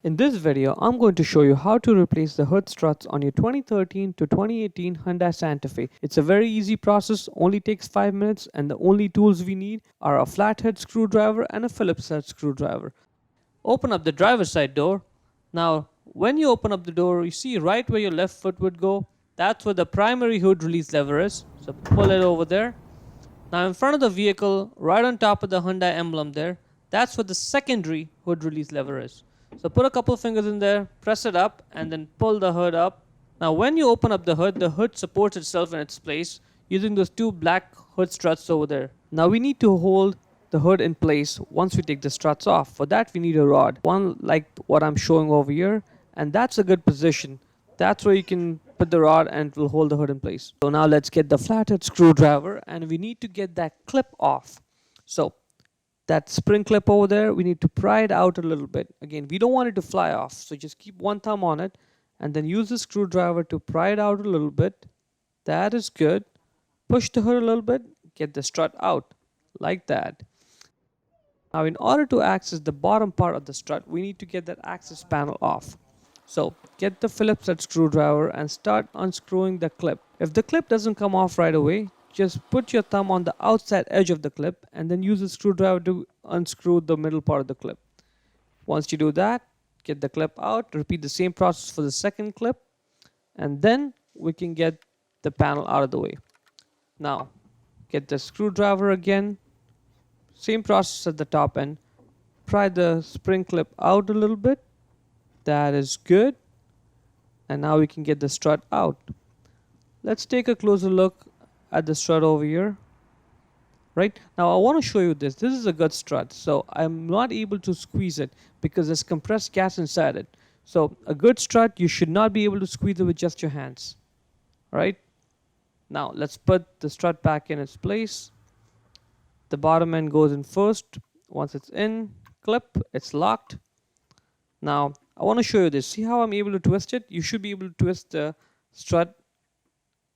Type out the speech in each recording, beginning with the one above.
In this video, I'm going to show you how to replace the hood struts on your 2013 to 2018 Hyundai Santa Fe. It's a very easy process, only takes 5 minutes, and the only tools we need are a flathead screwdriver and a Phillips head screwdriver. Open up the driver's side door. Now, when you open up the door, you see right where your left foot would go. That's where the primary hood release lever is. So pull it over there. Now in front of the vehicle, right on top of the Hyundai emblem there, that's where the secondary hood release lever is. So put a couple of fingers in there, press it up, and then pull the hood up. Now when you open up the hood supports itself in its place using those two black hood struts over there. Now we need to hold the hood in place once we take the struts off. For that we need a rod, one like what I'm showing over here, and that's a good position. That's where you can put the rod and it will hold the hood in place. So now let's get the flathead screwdriver and we need to get that clip off. So that spring clip over there, we need to pry it out a little bit. Again, we don't want it to fly off, so just keep one thumb on it and then use the screwdriver to pry it out a little bit. That is good. Push the hood a little bit, get the strut out like that. Now in order to access the bottom part of the strut, we need to get that access panel off. So get the Phillips head screwdriver and start unscrewing the clip. If the clip doesn't come off right away, just put your thumb on the outside edge of the clip and then use the screwdriver to unscrew the middle part of the clip. Once you do that, get the clip out, repeat the same process for the second clip, and then we can get the panel out of the way. Now, get the screwdriver again, same process at the top end, pry the spring clip out a little bit. That is good. And now we can get the strut out. Let's take a closer look at the strut over here. Right now I want to show you this. This is a good strut. So I'm not able to squeeze it because there's compressed gas inside it. So a good strut, you should not be able to squeeze it with just your hands. Right? Now let's put the strut back in its place. The bottom end goes in first. Once it's in, clip, it's locked. Now I want to show you this. See how I'm able to twist it? You should be able to twist the strut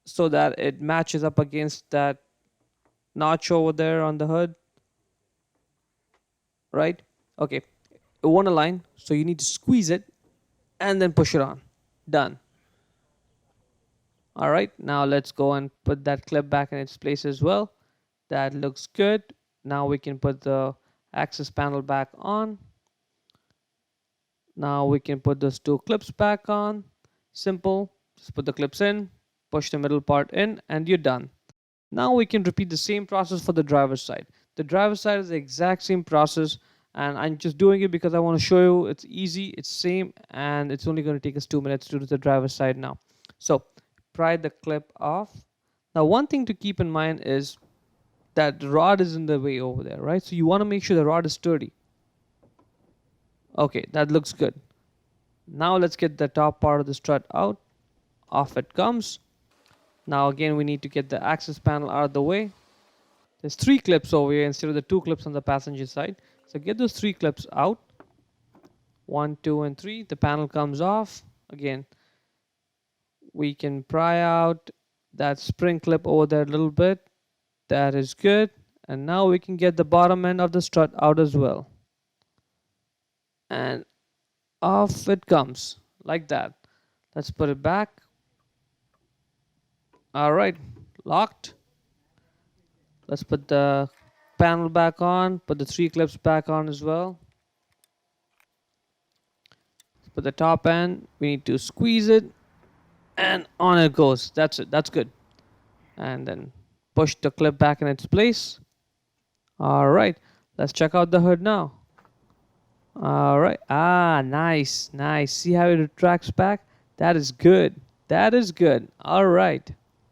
so that it matches up against that notch over there on the hood. Right? Okay. It won't align, so you need to squeeze it and then push it on. Done. Alright, now let's go and put that clip back in its place as well. That looks good. Now we can put the access panel back on. Now we can put those two clips back on. Simple. Just put the clips in, push the middle part in, and you're done. Now we can repeat the same process for the driver's side. The driver's side is the exact same process, and I'm just doing it because I want to show you it's easy, it's same, and it's only going to take us 2 minutes to do the driver's side now. So pry the clip off. Now one thing to keep in mind is that the rod is in the way over there, right? So you want to make sure the rod is sturdy. Okay, that looks good. Now let's get the top part of the strut out. Off it comes. Now again we need to get the access panel out of the way. There's 3 clips over here instead of the 2 clips on the passenger side. So get those 3 clips out. 1, 2, and 3. The panel comes off. Again, we can pry out that spring clip over there a little bit. That is good. And now we can get the bottom end of the strut out as well. And off it comes like that. Let's put it back. Alright, locked. Let's put the panel back on, put the 3 clips back on as well. Let's put the top end, we need to squeeze it, and on it goes. That's it, that's good. And then push the clip back in its place. Alright, let's check out the hood now. Alright, nice. See how it retracts back? That is good. Alright.